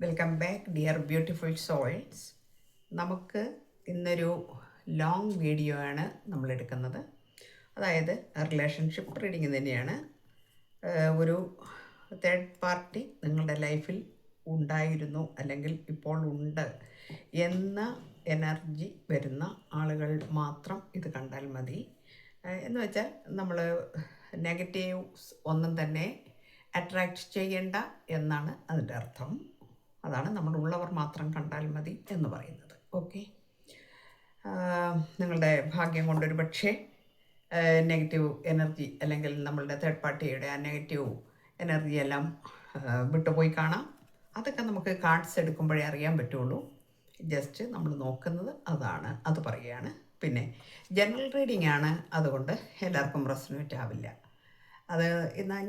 Welcome back dear beautiful souls. നമുക്ക് ഇന്നൊരു long video ആണ് നമ്മൾ എടുക്കുന്നത്. അതായത് റിലേഷൻഷിപ്പ് റീഡിങ് തന്നെയാണ്. ഒരു തേർഡ് പാർട്ടി നിങ്ങളുടെ ലൈഫിൽ ഉണ്ടായിരുന്നു അല്ലെങ്കിൽ ഇപ്പോൾ ഉണ്ട് എന്ന എനർജി വരുന്ന ആളുകൾ മാത്രം ഇത് കണ്ടാൽ മതി. എന്ന് വെച്ചാൽ നമ്മൾ നെഗറ്റീവ്സ് ഒന്നും തന്നെ അട്രാക്റ്റ് ചെയ്യേണ്ട എന്നാണ് അതിൻ്റെ അർത്ഥം. അതാണ് നമ്മളുള്ളവർ മാത്രം കണ്ടാൽ മതി എന്ന് പറയുന്നത്. ഓക്കെ, നിങ്ങളുടെ ഭാഗ്യം കൊണ്ടൊരു പക്ഷേ നെഗറ്റീവ് എനർജി അല്ലെങ്കിൽ നമ്മളുടെ തേർഡ് പാർട്ടിയുടെ ആ നെഗറ്റീവ് എനർജി എല്ലാം വിട്ടുപോയി കാണാം. അതൊക്കെ നമുക്ക് കാർഡ്സ് എടുക്കുമ്പോഴേ അറിയാൻ പറ്റുള്ളൂ. ജസ്റ്റ് നമ്മൾ നോക്കുന്നത് അതാണ്, അത് പറയുകയാണ്. പിന്നെ ജനറൽ റീഡിംഗ് ആണ്, അതുകൊണ്ട് എല്ലാവർക്കും റെസൊനേറ്റ് ആവില്ല. അത്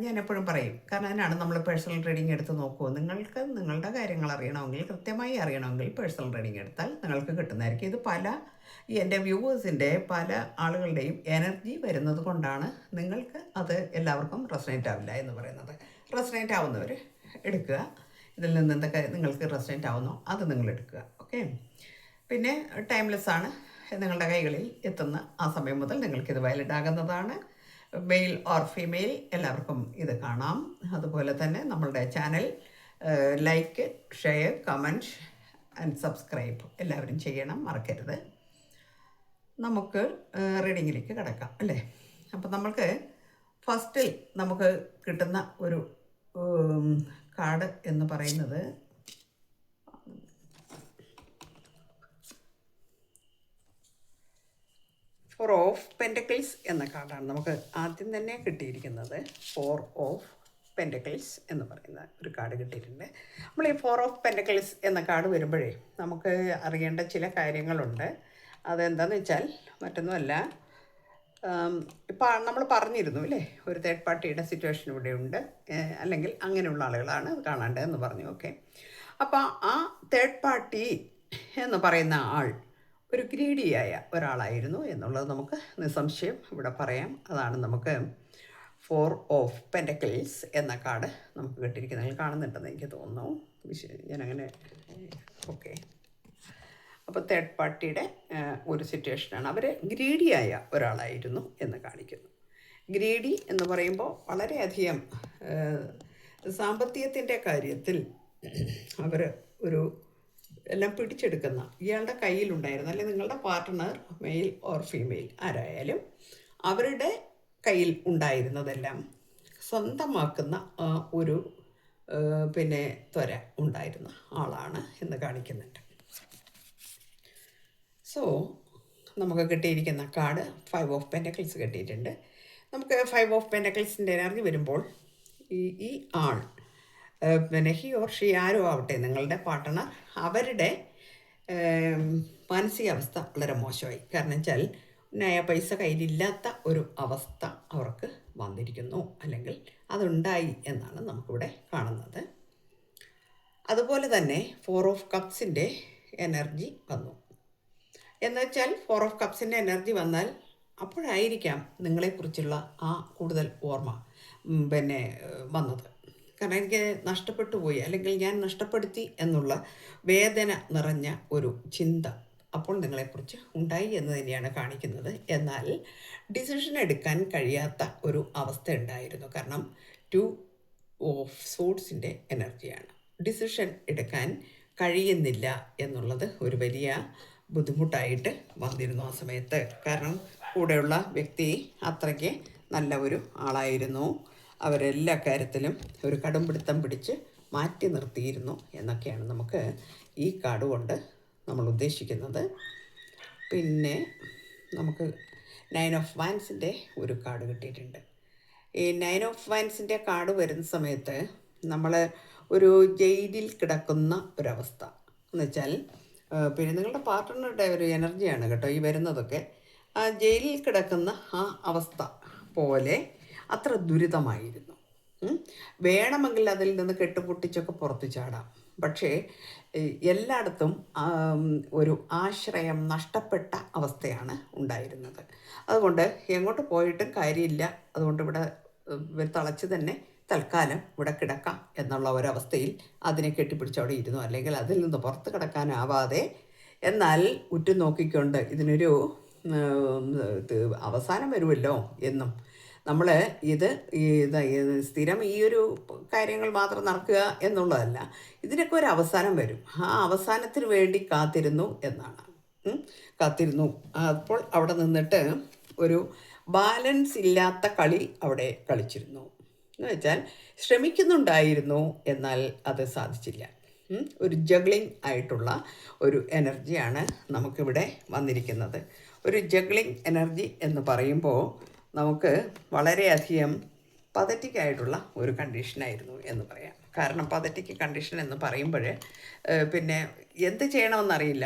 ഞാൻ എപ്പോഴും പറയും, കാരണം അതിനാണ് നമ്മൾ പേഴ്സണൽ റീഡിംഗ് എടുത്ത് നോക്കൂ. നിങ്ങൾക്ക് നിങ്ങളുടെ കാര്യങ്ങൾ അറിയണമെങ്കിൽ, കൃത്യമായി അറിയണമെങ്കിൽ പേഴ്സണൽ റീഡിംഗ് എടുത്താൽ നിങ്ങൾക്ക് കിട്ടുന്നതായിരിക്കും. ഇത് എൻ്റെ വ്യൂവേഴ്സിൻ്റെ പല ആളുകളുടെയും എനർജി വരുന്നത് കൊണ്ടാണ് നിങ്ങൾക്ക് അത് എല്ലാവർക്കും റെസൊനേറ്റ് ആവില്ല എന്ന് പറയുന്നത്. റെസൊനേറ്റ് ആവുന്നവർ എടുക്കുക. ഇതിൽ നിന്ന് എന്തൊക്കെ നിങ്ങൾക്ക് റെസൊനേറ്റ് ആവുന്നോ അത് നിങ്ങൾ എടുക്കുക. ഓക്കെ, പിന്നെ ടൈംലെസ് ആണ്. നിങ്ങളുടെ കൈകളിൽ എത്തുന്ന ആ സമയം മുതൽ നിങ്ങൾക്കിത് വാലിഡ് ആകുന്നതാണ്. മെയിൽ ഓർ ഫീമെയിൽ എല്ലാവർക്കും ഇത് കാണാം. അതുപോലെ തന്നെ നമ്മളുടെ channel like, share, comment and subscribe എല്ലാവരും ചെയ്യണം, മറക്കരുത്. നമുക്ക് റീഡിങ്ങിലേക്ക് കിടക്കാം അല്ലേ. അപ്പം നമ്മൾക്ക് ഫസ്റ്റിൽ നമുക്ക് കിട്ടുന്ന ഒരു കാർഡ് എന്ന് പറയുന്നത് ഫോർ ഓഫ് പെൻറ്റക്കിൾസ് എന്ന കാർഡാണ് നമുക്ക് ആദ്യം തന്നെ കിട്ടിയിരിക്കുന്നത്. ഫോർ ഓഫ് പെൻറ്റക്കിൾസ് എന്ന് പറയുന്ന ഒരു കാർഡ് കിട്ടിയിട്ടുണ്ട്. നമ്മൾ ഈ ഫോർ ഓഫ് പെൻറ്റക്കിൾസ് എന്ന കാർഡ് വരുമ്പോഴേ നമുക്ക് അറിയേണ്ട ചില കാര്യങ്ങളുണ്ട്. അതെന്താണെന്ന് വെച്ചാൽ മറ്റൊന്നുമല്ല, ഇപ്പം നമ്മൾ പറഞ്ഞിരുന്നു അല്ലേ, ഒരു തേർഡ് പാർട്ടിയുടെ സിറ്റുവേഷൻ ഇവിടെ ഉണ്ട്, അല്ലെങ്കിൽ അങ്ങനെയുള്ള ആളുകളാണ് അത് കാണേണ്ടതെന്ന് പറഞ്ഞു. ഓക്കെ, അപ്പോൾ ആ തേർഡ് പാർട്ടി എന്ന് പറയുന്ന ആൾ ഒരു ഗ്രീഡിയായ ഒരാളായിരുന്നു എന്നുള്ളത് നമുക്ക് നിസ്സംശയം ഇവിടെ പറയാം. അതാണ് നമുക്ക് ഫോർ ഓഫ് പെൻറ്റക്കിൾസ് എന്ന കാർഡ് നമുക്ക് കിട്ടിയിരിക്കുന്നത്. നിങ്ങൾ കാണുന്നുണ്ടെന്ന് എനിക്ക് തോന്നുന്നു. ഞാനങ്ങനെ ഓക്കെ, അപ്പോൾ തേർഡ് പാർട്ടിയുടെ ഒരു സിറ്റുവേഷനാണ്. അവർ ഗ്രീഡിയായ ഒരാളായിരുന്നു എന്ന് കാണിക്കുന്നു. ഗ്രീഡി എന്ന് പറയുമ്പോൾ വളരെയധികം സാമ്പത്തികത്തിൻ്റെ കാര്യത്തിൽ അവർ ഒരു എല്ലാം പിടിച്ചെടുക്കുന്ന, ഇയാളുടെ കയ്യിലുണ്ടായിരുന്ന, അല്ലെങ്കിൽ നിങ്ങളുടെ പാർട്ട്ണർ മെയിൽ ഓർ ഫീമെയിൽ ആരായാലും അവരുടെ കയ്യിൽ ഉണ്ടായിരുന്നതെല്ലാം സ്വന്തമാക്കുന്ന ഒരു പിന്നെ ത്വര ഉണ്ടായിരുന്ന ആളാണ് എന്ന് കാണിക്കുന്നുണ്ട്. സോ നമുക്ക് കിട്ടിയിരിക്കുന്ന കാർഡ് ഫൈവ് ഓഫ് പെൻറ്റക്കിൾസ് കിട്ടിയിട്ടുണ്ട്. നമുക്ക് ഫൈവ് ഓഫ് പെൻറ്റക്കിൾസിൻ്റെ എനർജി വരുമ്പോൾ ഈ ആൾ പിന്നെ ഹി ഓർ ഷീ ആരോ ആവട്ടെ, നിങ്ങളുടെ പാർട്ട്ണർ, അവരുടെ മാനസികാവസ്ഥ വളരെ മോശമായി. കാരണം വെച്ചാൽ പൈസ കയ്യിലില്ലാത്ത ഒരു അവസ്ഥ അവർക്ക് വന്നിരിക്കുന്നു, അല്ലെങ്കിൽ അതുണ്ടായി എന്നാണ് നമുക്കിവിടെ കാണുന്നത്. അതുപോലെ തന്നെ ഫോർ ഓഫ് കപ്സിൻ്റെ എനർജി വന്നു. എന്നുവെച്ചാൽ ഫോർ ഓഫ് കപ്സിൻ്റെ എനർജി വന്നാൽ അപ്പോഴായിരിക്കാം നിങ്ങളെക്കുറിച്ചുള്ള ആ കൂടുതൽ ഓർമ്മ പിന്നെ വന്നത്. കാരണം എനിക്ക് നഷ്ടപ്പെട്ടു പോയി, അല്ലെങ്കിൽ ഞാൻ നഷ്ടപ്പെടുത്തി എന്നുള്ള വേദന നിറഞ്ഞ ഒരു ചിന്ത അപ്പോൾ നിങ്ങളെക്കുറിച്ച് ഉണ്ടായി എന്ന് തന്നെയാണ് കാണിക്കുന്നത്. എന്നാൽ ഡിസിഷൻ എടുക്കാൻ കഴിയാത്ത ഒരു അവസ്ഥ ഉണ്ടായിരുന്നു. കാരണം ടു ഓഫ് സോഡ്സിൻ്റെ എനർജിയാണ്. ഡിസിഷൻ എടുക്കാൻ കഴിയുന്നില്ല എന്നുള്ളത് ഒരു വലിയ ബുദ്ധിമുട്ടായിട്ട് വന്നിരുന്നു ആ സമയത്ത്. കാരണം കൂടെയുള്ള വ്യക്തി അത്രയ്ക്ക് നല്ല ഒരു ആളായിരുന്നു. അവരെല്ലാ കാര്യത്തിലും ഒരു കടുംപിടുത്തം പിടിച്ച് മാറ്റി നിർത്തിയിരുന്നു എന്നൊക്കെയാണ് നമുക്ക് ഈ കാർഡ് കൊണ്ട് നമ്മൾ ഉദ്ദേശിക്കുന്നത്. പിന്നെ നമുക്ക് നയൻ ഓഫ് വാൻസിൻ്റെ ഒരു കാർഡ് കിട്ടിയിട്ടുണ്ട്. ഈ നയൻ ഓഫ് വാൻസിൻ്റെ കാർഡ് വരുന്ന സമയത്ത് നമ്മൾ ഒരു ജയിലിൽ കിടക്കുന്ന ഒരവസ്ഥ എന്ന് വെച്ചാൽ, പിന്നെ നിങ്ങളുടെ പാർട്ട്ണറുടെ ഒരു എനർജിയാണ് കേട്ടോ ഈ വരുന്നതൊക്കെ. ആ ജയിലിൽ കിടക്കുന്ന ആ അവസ്ഥ പോലെ അത്ര ദുരിതമായിരുന്നു. വേണമെങ്കിൽ അതിൽ നിന്ന് കെട്ടുപൊട്ടിച്ചൊക്കെ പുറത്തു ചാടാം. പക്ഷേ എല്ലായിടത്തും ഒരു ആശ്രയം നഷ്ടപ്പെട്ട അവസ്ഥയാണ് ഉണ്ടായിരുന്നത്. അതുകൊണ്ട് എങ്ങോട്ട് പോയിട്ടും കാര്യമില്ല, അതുകൊണ്ട് ഇവിടെ തളച്ച് തന്നെ തൽക്കാലം ഇവിടെ കിടക്കാം എന്നുള്ള ഒരവസ്ഥയിൽ അതിനെ കെട്ടിപ്പിടിച്ച് അവിടെ ഇരുന്നു. അല്ലെങ്കിൽ അതിൽ നിന്ന് പുറത്ത് കിടക്കാനാവാതെ എന്നാൽ ഉറ്റുനോക്കിക്കൊണ്ട് ഇതിനൊരു അവസാനം വരുമല്ലോ എന്നും നമ്മൾ സ്ഥിരം ഈ ഒരു കാര്യങ്ങൾ മാത്രം നടക്കുക എന്നുള്ളതല്ല, ഇതിനൊക്കെ ഒരു അവസാനം വരും. ആ അവസാനത്തിന് വേണ്ടി കാത്തിരുന്നു എന്നാണ്. കാത്തിരുന്നു. അപ്പോൾ അവിടെ നിന്നിട്ട് ഒരു ബാലൻസ് ഇല്ലാത്ത കളി അവിടെ കളിച്ചിരുന്നു എന്ന് വെച്ചാൽ ശ്രമിക്കുന്നുണ്ടായിരുന്നു, എന്നാൽ അത് സാധിച്ചില്ല. ഒരു ജഗ്ലിംഗ് ആയിട്ടുള്ള ഒരു എനർജിയാണ് നമുക്കിവിടെ വന്നിരിക്കുന്നത്. ഒരു ജഗ്ലിംഗ് എനർജി എന്ന് പറയുമ്പോൾ നമുക്ക് വളരെയധികം പതറ്റിക്കായിട്ടുള്ള ഒരു കണ്ടീഷനായിരുന്നു എന്ന് പറയാം. കാരണം പതറ്റിക് കണ്ടീഷൻ എന്ന് പറയുമ്പോൾ പിന്നെ എന്ത് ചെയ്യണമെന്നറിയില്ല.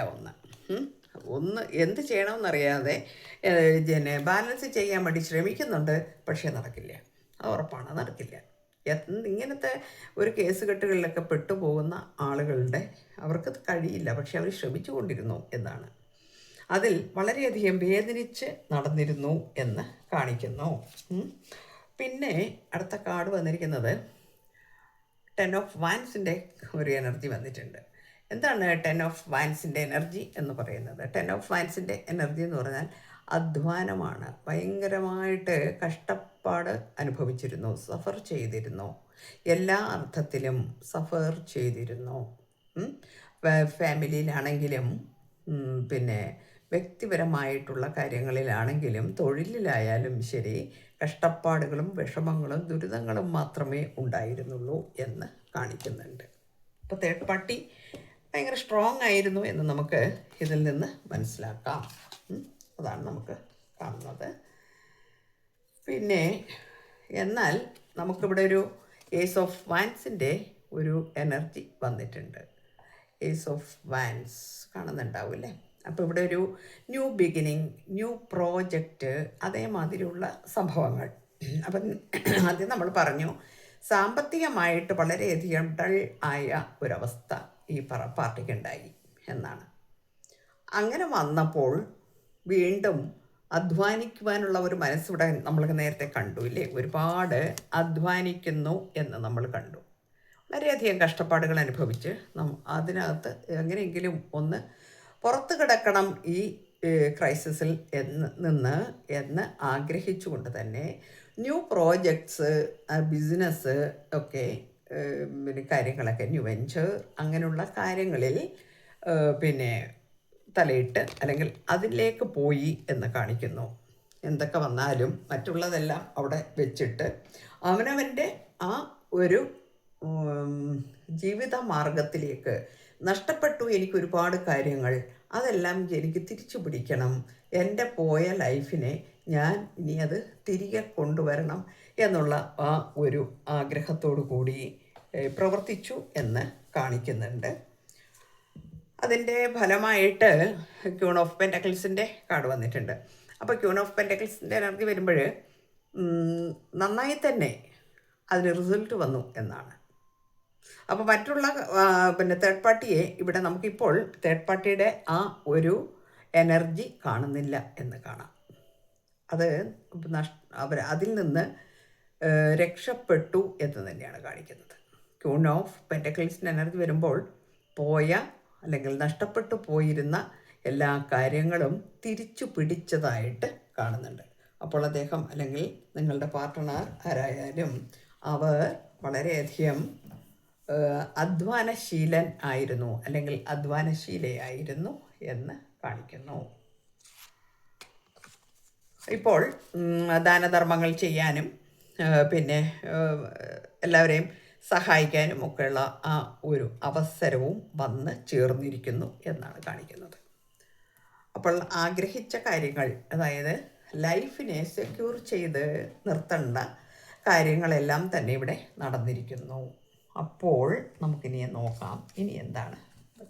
ഒന്ന് എന്ത് ചെയ്യണമെന്നറിയാതെ ബാലൻസ് ചെയ്യാൻ വേണ്ടി ശ്രമിക്കുന്നുണ്ട്, പക്ഷേ നടക്കില്ല. അത് ഉറപ്പാണ്, നടക്കില്ല. ഇങ്ങനത്തെ ഒരു കേസ് കെട്ടുകളിലൊക്കെ പെട്ടുപോകുന്ന ആളുകളുടെ അവർക്ക് കഴിയില്ല, പക്ഷെ അവർ ശ്രമിച്ചുകൊണ്ടിരുന്നു എന്നാണ്. അതിൽ വളരെയധികം വേദനിച്ച് നടന്നിരുന്നു എന്ന് കാണിക്കുന്നു. പിന്നെ അടുത്ത കാർഡ് വന്നിരിക്കുന്നത് 10 ഓഫ് വാൻസിൻ്റെ ഒരു എനർജി വന്നിട്ടുണ്ട്. എന്താണ് 10 ഓഫ് വാൻസിൻ്റെ എനർജി എന്ന് പറയുന്നത്? 10 ഓഫ് വാൻസിൻ്റെ എനർജി എന്ന് പറഞ്ഞാൽ അധ്വാനമാണ്. ഭയങ്കരമായിട്ട് കഷ്ടപ്പാട് അനുഭവിച്ചിരുന്നു, സഫർ ചെയ്തിരുന്നു, എല്ലാ അർത്ഥത്തിലും സഫർ ചെയ്തിരുന്നു. ഫാമിലിയിലാണെങ്കിലും പിന്നെ വ്യക്തിപരമായിട്ടുള്ള കാര്യങ്ങളിലാണെങ്കിലും തൊഴിലിലായാലും ശരി കഷ്ടപ്പാടുകളും വിഷമങ്ങളും ദുരിതങ്ങളും മാത്രമേ ഉണ്ടായിരുന്നുള്ളൂ എന്ന് കാണിക്കുന്നുണ്ട്. അപ്പോൾ തേർഡ് പാർട്ടി ഭയങ്കര സ്ട്രോങ് ആയിരുന്നു എന്ന് നമുക്ക് ഇതിൽ നിന്ന് മനസ്സിലാക്കാം. അതാണ് നമുക്ക് കാണുന്നത്. പിന്നെ എന്നാൽ നമുക്കിവിടെ ഒരു ഏസ് ഓഫ് വാൻസിൻ്റെ ഒരു എനർജി വന്നിട്ടുണ്ട്. ഏസ് ഓഫ് വാൻസ് കാണുന്നുണ്ടാവില്ലേ? അപ്പോൾ ഇവിടെ ഒരു ന്യൂ ബിഗിനിങ്, ന്യൂ പ്രോജക്റ്റ്, അതേമാതിരിയുള്ള സംഭവങ്ങൾ. അപ്പം ആദ്യം നമ്മൾ പറഞ്ഞു സാമ്പത്തികമായിട്ട് വളരെയധികം ഡൾ ആയ ഒരവസ്ഥ ഈ പാർട്ടിക്കുണ്ടായി എന്നാണ്. അങ്ങനെ വന്നപ്പോൾ വീണ്ടും അധ്വാനിക്കുവാനുള്ള ഒരു മനസ്സിവിടെ നമ്മൾ നേരത്തെ കണ്ടു ഇല്ലേ? ഒരുപാട് അധ്വാനിക്കുന്നു എന്ന് നമ്മൾ കണ്ടു. വളരെയധികം കഷ്ടപ്പാടുകൾ അനുഭവിച്ച് അതിനകത്ത് എങ്ങനെയെങ്കിലും ഒന്ന് പുറത്ത് കിടക്കണം ഈ ക്രൈസിസിൽ എന്ന് ആഗ്രഹിച്ചുകൊണ്ട് തന്നെ ന്യൂ പ്രോജക്ട്സ്, ബിസിനസ് ഒക്കെ പിന്നെ കാര്യങ്ങളൊക്കെ ന്യൂ വെഞ്ചർ അങ്ങനെയുള്ള കാര്യങ്ങളിൽ പിന്നെ തലയിട്ട് അല്ലെങ്കിൽ അതിലേക്ക് പോയി എന്ന് കാണിക്കുന്നു. എന്തൊക്കെ വന്നാലും മറ്റുള്ളതെല്ലാം അവിടെ വെച്ചിട്ട് അവനവൻ്റെ ആ ഒരു ജീവിത മാർഗത്തിലേക്ക് നഷ്ടപ്പെട്ടു. എനിക്ക് ഒരുപാട് കാര്യങ്ങൾ, അതെല്ലാം എനിക്ക് തിരിച്ചു പിടിക്കണം. എൻ്റെ പോയ ലൈഫിനെ ഞാൻ ഇനി അത് തിരികെ കൊണ്ടുവരണം എന്നുള്ള ആ ഒരു ആഗ്രഹത്തോടു കൂടി പ്രവർത്തിച്ചു എന്ന് കാണിക്കുന്നുണ്ട്. അതിൻ്റെ ഫലമായിട്ട് ക്യൂൺ ഓഫ് പെൻറ്റക്കിൾസിൻ്റെ കാർഡ് വന്നിട്ടുണ്ട്. അപ്പോൾ ക്യൂൺ ഓഫ് പെൻറ്റക്കിൾസിൻ്റെ എനർജി വരുമ്പോൾ നന്നായി തന്നെ അതിന് റിസൾട്ട് വന്നു എന്നാണ്. അപ്പോൾ മറ്റുള്ള പിന്നെ തേർഡ് പാർട്ടിയെ ഇവിടെ നമുക്കിപ്പോൾ തേർഡ് പാർട്ടിയുടെ ആ ഒരു എനർജി കാണുന്നില്ല എന്ന് കാണാം. അത് അതിൽ നിന്ന് രക്ഷപ്പെട്ടു എന്ന് തന്നെയാണ് കാണിക്കുന്നത്. ക്യൂൺ ഓഫ് പെൻറ്റക്കിൾസിൻ്റെ എനർജി വരുമ്പോൾ പോയ അല്ലെങ്കിൽ നഷ്ടപ്പെട്ടു പോയിരുന്ന എല്ലാ കാര്യങ്ങളും തിരിച്ചു പിടിച്ചതായിട്ട് കാണുന്നുണ്ട്. അപ്പോൾ അദ്ദേഹം അല്ലെങ്കിൽ നിങ്ങളുടെ പാർട്ട്ണർ ആരായാലും അവർ വളരെയധികം അധ്വാനശീലൻ ആയിരുന്നു അല്ലെങ്കിൽ അധ്വാനശീലയായിരുന്നു എന്ന് കാണിക്കുന്നു. ഇപ്പോൾ ദാനധർമ്മങ്ങൾ ചെയ്യാനും പിന്നെ എല്ലാവരെയും സഹായിക്കാനും ഒക്കെയുള്ള ആ ഒരു അവസരവും വന്ന് ചേർന്നിരിക്കുന്നു എന്നാണ് കാണിക്കുന്നത്. അപ്പോൾ ആഗ്രഹിച്ച കാര്യങ്ങൾ, അതായത് ലൈഫിനെ സെക്യൂർ ചെയ്ത് നിർത്തേണ്ട കാര്യങ്ങളെല്ലാം തന്നെ ഇവിടെ നടന്നിരിക്കുന്നു. അപ്പോൾ നമുക്കിനി നോക്കാം ഇനി എന്താണ്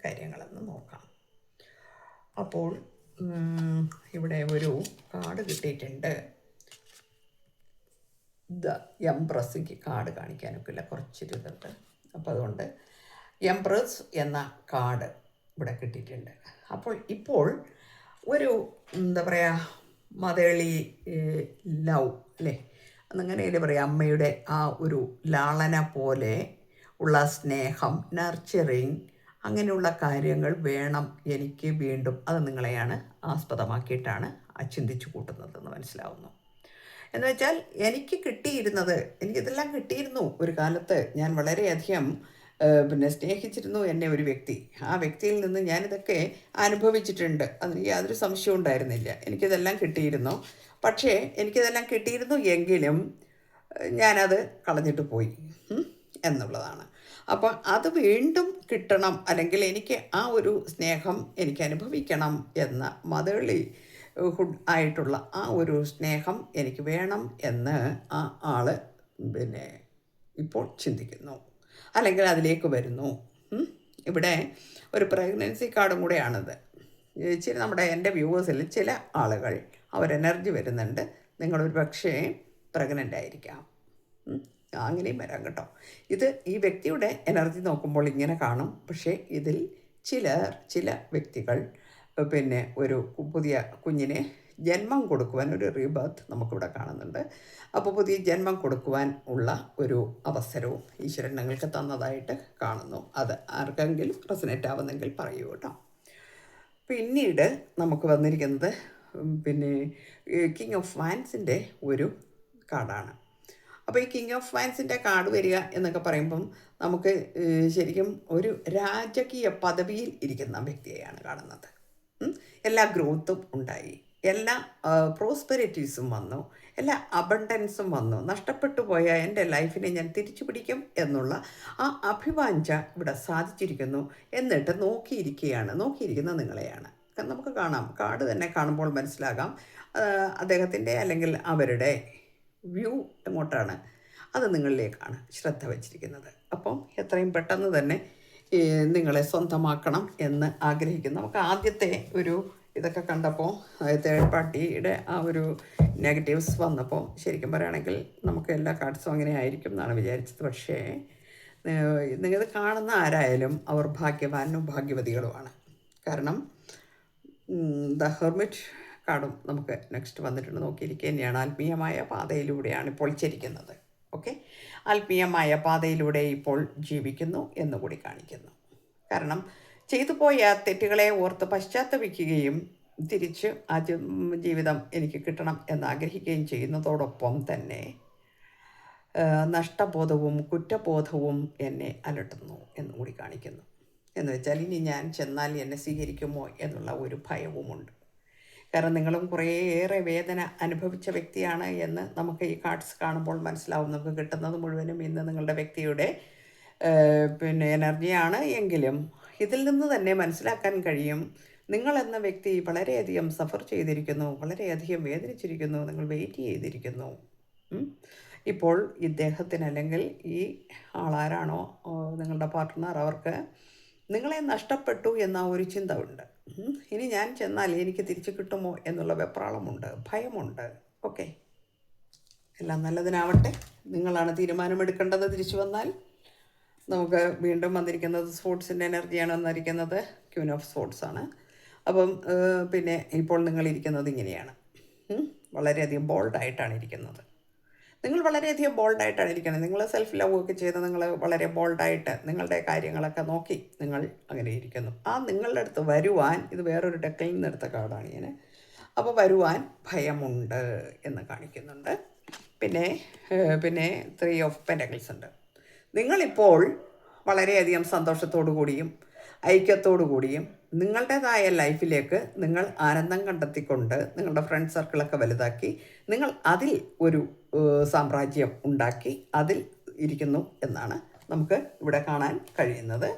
കാര്യങ്ങളെന്ന് നോക്കാം. അപ്പോൾ ഇവിടെ ഒരു കാർഡ് കിട്ടിയിട്ടുണ്ട്. എംപ്രസ്. എനിക്ക് കാർഡ് കാണിക്കാനൊക്കെ ഇല്ല, കുറച്ചിരുന്നുണ്ട്. അപ്പോൾ അതുകൊണ്ട് എംപ്രസ് എന്ന കാർഡ് ഇവിടെ കിട്ടിയിട്ടുണ്ട്. അപ്പോൾ ഇപ്പോൾ ഒരു എന്താ പറയുക മതേളി ലവ് അല്ലേ, എന്നങ്ങനെയല്ലേ പറയാം, അമ്മയുടെ ആ ഒരു ലാളന പോലെ ഉള്ള സ്നേഹം, നർച്ചറിങ്, അങ്ങനെയുള്ള കാര്യങ്ങൾ വേണം എനിക്ക് വീണ്ടും. അത് നിങ്ങളെയാണ് ആസ്പദമാക്കിയിട്ടാണ് ചിന്തിച്ചു കൂട്ടുന്നതെന്ന് മനസ്സിലാവുന്നു. എന്ന് വെച്ചാൽ എനിക്കിതെല്ലാം കിട്ടിയിരുന്നു ഒരു കാലത്ത്. ഞാൻ വളരെയധികം സ്നേഹിച്ചിരുന്നു എന്നെ ഒരു വ്യക്തി. ആ വ്യക്തിയിൽ നിന്ന് ഞാനിതൊക്കെ അനുഭവിച്ചിട്ടുണ്ട്, അതിന് യാതൊരു സംശയവും ഉണ്ടായിരുന്നില്ല. എനിക്കിതെല്ലാം കിട്ടിയിരുന്നു. പക്ഷേ എനിക്കിതെല്ലാം കിട്ടിയിരുന്നു എങ്കിലും ഞാനത് കളഞ്ഞിട്ട് പോയി എന്നുള്ളതാണ്. അപ്പം അത് വീണ്ടും കിട്ടണം, അല്ലെങ്കിൽ എനിക്ക് ആ ഒരു സ്നേഹം എനിക്ക് അനുഭവിക്കണം എന്ന മതേളി ഹുഡ് ആയിട്ടുള്ള ആ ഒരു സ്നേഹം എനിക്ക് വേണം എന്ന് ആ ആള് ഇപ്പോൾ ചിന്തിക്കുന്നു, അല്ലെങ്കിൽ അതിലേക്ക് വരുന്നു. ഇവിടെ ഒരു പ്രഗ്നൻസി കാർഡും കൂടെയാണിത്. എൻ്റെ വ്യൂവേഴ്സിൽ ചില ആളുകൾ എനർജി വരുന്നുണ്ട്. നിങ്ങളൊരു പക്ഷേ പ്രഗ്നൻ്റ് ആയിരിക്കാം. അങ്ങനെയും വരാം കേട്ടോ. ഈ വ്യക്തിയുടെ എനർജി നോക്കുമ്പോൾ ഇങ്ങനെ കാണും. പക്ഷേ ഇതിൽ ചില വ്യക്തികൾ ഒരു പുതിയ കുഞ്ഞിനെ ജന്മം കൊടുക്കുവാൻ, ഒരു റീബർത്ത് നമുക്കിവിടെ കാണുന്നുണ്ട്. അപ്പോൾ പുതിയ ജന്മം കൊടുക്കുവാൻ ഉള്ള ഒരു അവസരവും ഈശ്വരൻ നിങ്ങൾക്ക് തന്നതായിട്ട് കാണുന്നു. അത് ആർക്കെങ്കിലും റെസനേറ്റ് ആവുന്നെങ്കിൽ പറയൂ കേട്ടോ. പിന്നീട് നമുക്ക് വന്നിരിക്കുന്നത് കിങ് ഓഫ് വാൻസിൻ്റെ ഒരു കാർഡാണ്. അപ്പോൾ ഈ കിങ് ഓഫ് വാൻസിൻ്റെ കാർഡ് വരിക എന്നൊക്കെ പറയുമ്പം നമുക്ക് ശരിക്കും ഒരു രാജകീയ പദവിയിൽ ഇരിക്കുന്ന വ്യക്തിയെയാണ് കാണുന്നത്. എല്ലാ ഗ്രോത്തും ഉണ്ടായി, എല്ലാ പ്രോസ്പെരിറ്റീസും വന്നു, എല്ലാ അബണ്ടൻസും വന്നു. നഷ്ടപ്പെട്ടു പോയ എൻ്റെ ലൈഫിനെ ഞാൻ തിരിച്ചു പിടിക്കും എന്നുള്ള ആ അഭിവാഞ്ച ഇവിടെ സാധിച്ചിരിക്കുന്നു. എന്നിട്ട് നോക്കിയിരിക്കുന്ന നിങ്ങളെയാണ്. നമുക്ക് കാണാം, കാർഡ് തന്നെ കാണുമ്പോൾ മനസ്സിലാകാം അദ്ദേഹത്തിൻ്റെ അല്ലെങ്കിൽ അവരുടെ വ്യൂ എങ്ങോട്ടാണ്, അത് നിങ്ങളിലേക്കാണ് ശ്രദ്ധ വച്ചിരിക്കുന്നത്. അപ്പം എത്രയും പെട്ടെന്ന് തന്നെ നിങ്ങളെ സ്വന്തമാക്കണം എന്ന് ആഗ്രഹിക്കുന്നു. നമുക്ക് ആദ്യത്തെ ഇതൊക്കെ കണ്ടപ്പോൾ തേർഡ് പാർട്ടിയുടെ ആ ഒരു നെഗറ്റീവ്സ് വന്നപ്പോൾ ശരിക്കും പറയുകയാണെങ്കിൽ നമുക്ക് എല്ലാ കാർഡ്സും അങ്ങനെ ആയിരിക്കും എന്നാണ് വിചാരിച്ചത്. പക്ഷേ നിങ്ങൾ കാണുന്ന ആരായാലും അവർ ഭാഗ്യവാനും ഭാഗ്യവതികളുമാണ്. കാരണം ദ ഹെർമിറ്റ് കാർഡും നമുക്ക് നെക്സ്റ്റ് വന്നിട്ടുണ്ട്. നോക്കിയിരിക്കുക തന്നെയാണ്. ആത്മീയമായ പാതയിലൂടെയാണ് ഇപ്പോൾ ചരിക്കുന്നത്. ഓക്കെ, ആത്മീയമായ പാതയിലൂടെ ഇപ്പോൾ ജീവിക്കുന്നു എന്നുകൂടി കാണിക്കുന്നു. കാരണം ചെയ്തു പോയ തെറ്റുകളെ ഓർത്ത് പശ്ചാത്തപിക്കുകയും തിരിച്ച് ആ ജീവിതം എനിക്ക് കിട്ടണം എന്നാഗ്രഹിക്കുകയും ചെയ്യുന്നതോടൊപ്പം തന്നെ നഷ്ടബോധവും കുറ്റബോധവും എന്നെ അലട്ടുന്നു എന്നുകൂടി കാണിക്കുന്നു. എന്ന് വെച്ചാൽ ഇനി ഞാൻ ചെന്നാൽ എന്നെ സ്വീകരിക്കുമോ എന്നുള്ള ഒരു ഭയവുമുണ്ട്. കാരണം നിങ്ങളും കുറേയേറെ വേദന അനുഭവിച്ച വ്യക്തിയാണ് എന്ന് നമുക്ക് ഈ കാർഡ്സ് കാണുമ്പോൾ മനസ്സിലാവും. നമുക്ക് കിട്ടുന്നത് മുഴുവനും ഇന്ന് നിങ്ങളുടെ വ്യക്തിയുടെ എനർജിയാണ് എങ്കിലും ഇതിൽ നിന്ന് തന്നെ മനസ്സിലാക്കാൻ കഴിയും, നിങ്ങളെന്ന വ്യക്തി വളരെയധികം സഫർ ചെയ്തിരിക്കുന്നു, വളരെയധികം വേദനിച്ചിരിക്കുന്നു, നിങ്ങൾ വെയിറ്റ് ചെയ്തിരിക്കുന്നു. ഇപ്പോൾ ഇദ്ദേഹത്തിന് അല്ലെങ്കിൽ ഈ ആളാരാണോ നിങ്ങളുടെ പാർട്ട്ണർ, അവർക്ക് നിങ്ങളെ നഷ്ടപ്പെട്ടു എന്ന ഒരു ചിന്ത ഉണ്ട്. ഇനി ഞാൻ ചെന്നാൽ എനിക്ക് തിരിച്ചു കിട്ടുമോ എന്നുള്ള വെപ്രാളമുണ്ട്, ഭയമുണ്ട്. ഓക്കെ, എല്ലാം നല്ലതിനാവട്ടെ. നിങ്ങളാണ് തീരുമാനമെടുക്കേണ്ടത്. തിരിച്ചു വന്നാൽ നമുക്ക് വീണ്ടും വന്നിരിക്കുന്നത് സ്പോർട്സിൻ്റെ എനർജിയാണ് വന്നിരിക്കുന്നത്. ക്യൂൻ ഓഫ് സ്പോർട്സ് ആണ്. അപ്പം ഇപ്പോൾ നിങ്ങളിരിക്കുന്നത് ഇങ്ങനെയാണ്, വളരെയധികം ബോൾഡായിട്ടാണ് ഇരിക്കുന്നത്. നിങ്ങൾ വളരെയധികം ബോൾഡായിട്ടാണ് ഇരിക്കുന്നത്. നിങ്ങൾ സെൽഫ് ലവ് ഒക്കെ ചെയ്ത് നിങ്ങൾ വളരെ ബോൾഡായിട്ട് നിങ്ങളുടെ കാര്യങ്ങളൊക്കെ നോക്കി നിങ്ങൾ അങ്ങനെ ഇരിക്കുന്നു. ആ നിങ്ങളുടെ അടുത്ത് വരുവാൻ, ഇത് വേറൊരു ഡെക്കിൽ നിന്നെടുത്ത കാർഡാണ് ഞാൻ. അപ്പോൾ വരുവാൻ ഭയമുണ്ട് എന്ന് കാണിക്കുന്നുണ്ട്. പിന്നെ 3 ഓഫ് പെൻറ്റക്കിൾസ് ഉണ്ട്. നിങ്ങളിപ്പോൾ വളരെയധികം സന്തോഷത്തോടു കൂടിയും ഐക്യത്തോടു കൂടിയും നിങ്ങളുടേതായ ലൈഫിലേക്ക് നിങ്ങൾ ആനന്ദം കണ്ടെത്തിക്കൊണ്ട് നിങ്ങളുടെ ഫ്രണ്ട് സർക്കിളൊക്കെ വലുതാക്കി നിങ്ങൾ അതിൽ ഒരു സാമ്രാജ്യം ഉണ്ടാക്കി അതിൽ ഇരിക്കുന്നു എന്നാണ് നമുക്ക് ഇവിടെ കാണാൻ കഴിയുന്നത്.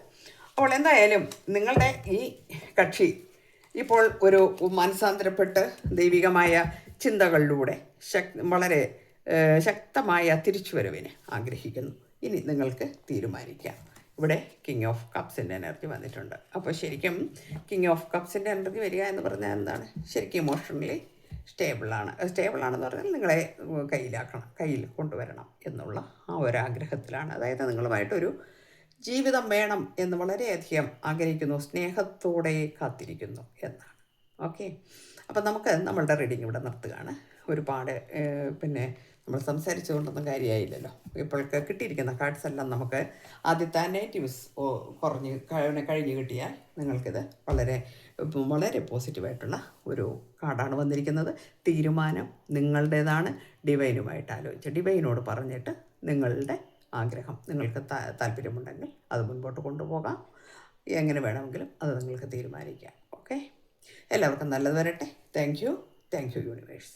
അപ്പോൾ എന്തായാലും നിങ്ങളുടെ ഈ കക്ഷി ഇപ്പോൾ ഒരു മനസാന്തരപ്പെട്ട് ദൈവികമായ ചിന്തകളിലൂടെ വളരെ ശക്തമായ തിരിച്ചുവരവിന് ആഗ്രഹിക്കുന്നു. ഇനി നിങ്ങൾക്ക് തീരുമാനിക്കാം. ഇവിടെ കിങ് ഓഫ് കപ്സിൻ്റെ എനർജി വന്നിട്ടുണ്ട്. അപ്പോൾ ശരിക്കും കിങ് ഓഫ് കപ്സിൻ്റെ എനർജി വരിക എന്ന് പറഞ്ഞാൽ എന്താണ്? ശരിക്കും ഇമോഷണലി സ്റ്റേബിളാണെന്ന് പറഞ്ഞാൽ നിങ്ങളെ കയ്യിൽ കൊണ്ടുവരണം എന്നുള്ള ആ ഒരാഗ്രഹത്തിലാണ്. അതായത് നിങ്ങളുമായിട്ടൊരു ജീവിതം വേണം എന്ന് വളരെയധികം ആഗ്രഹിക്കുന്നു, സ്നേഹത്തോടെ കാത്തിരിക്കുന്നു എന്നാണ്. ഓക്കെ, അപ്പം നമുക്ക് നമ്മളുടെ റീഡിങ് ഇവിടെ നിർത്തുകയാണ്. ഒരുപാട് നമ്മൾ സംസാരിച്ചുകൊണ്ടൊന്നും കാര്യമായില്ലല്ലോ. ഇപ്പോഴൊക്കെ കിട്ടിയിരിക്കുന്ന കാർഡ്സ് എല്ലാം നമുക്ക് ആദ്യത്തെ നേറ്റീവ്സ് കഴിഞ്ഞ് കിട്ടിയാൽ നിങ്ങൾക്കിത് വളരെ വളരെ പോസിറ്റീവായിട്ടുള്ള ഒരു കാർഡാണ് വന്നിരിക്കുന്നത്. തീരുമാനം നിങ്ങളുടേതാണ്. ഡിവൈനുമായിട്ട് ആലോചിച്ച് ഡിവൈനോട് പറഞ്ഞിട്ട് നിങ്ങളുടെ ആഗ്രഹം, നിങ്ങൾക്ക് താല്പര്യമുണ്ടെങ്കിൽ അത് മുൻപോട്ട് കൊണ്ടുപോകാം. എങ്ങനെ വേണമെങ്കിലും അത് നിങ്ങൾക്ക് തീരുമാനിക്കാം. ഓക്കെ, എല്ലാവർക്കും നല്ലത് വരട്ടെ. Thank you universe.